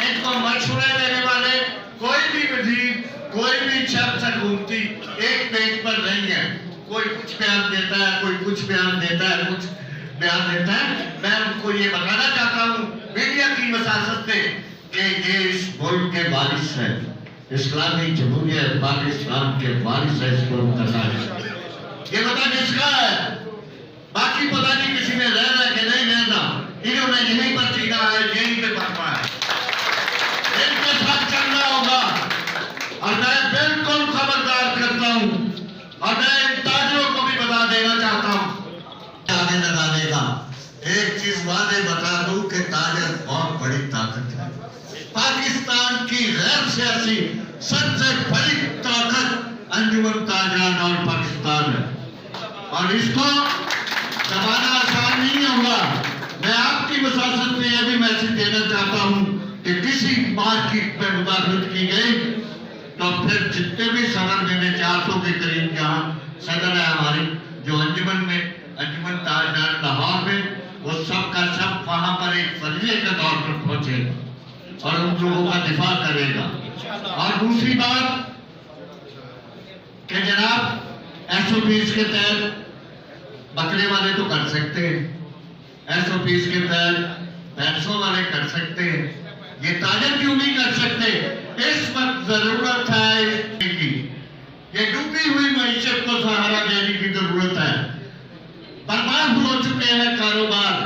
देश को मशवरे देने वाले कोई भी वजीर, कोई भी शख्स हुकूमती एक पेज पर नहीं है। कोई कुछ बयान देता है, कोई कुछ बयान देता है, कुछ बयान देता है। मैं उनको ये बताना चाहता हूँ मीडिया की वसासत से कि ये इस मुल्क के वारिस है, इस्लामी जमहूरियत पाकिस्तान के वारिस है इस मुल्क का ताज। ये पता किसका है? बाकी पता नहीं किसी ने रहना कि नहीं रहना, इन्होंने यहीं पर जीना है, यहीं पे मरना है, इनके साथ चलना होगा। और मैं बिल्कुल खबरदार करता हूँ और मैं इन ताजरों को भी बता देना चाहता हूँ आगे लगाने का। एक चीज वादे बता दूं कि ताजर बहुत बड़ी ताकत है। पाकिस्तान की गैर सियासी सबसे बड़ी ताकत अंजुमन ताजरान और पाकिस्तान है, और इसको दबाना आसान नहीं होगा। मैं आपकी वसासत में यह भी मैसेज देना चाहता हूँ कि किसी मार्केट में मुदाखलत की गई तो फिर जितने भी सदर में 400 के करीब यहाँ सदर है हमारी, जो अंजुमन ताजदार लाहौर में, वो सब का सब वहाँ पर एक फरिए के तौर पर पहुंचे और उन लोगों का दिफा करेगा। और दूसरी बात कि जनाब SOPs के तहत बकरे वाले तो कर सकते हैं, SOPs के तहत पैसों वाले कर सकते हैं, ये ताजर क्यों नहीं कर सकते? इस वक्त जरूरत है इसकी, ये डूबी हुई मईशत को सहारा देने की जरूरत है। बर्बाद हो चुके हैं कारोबार,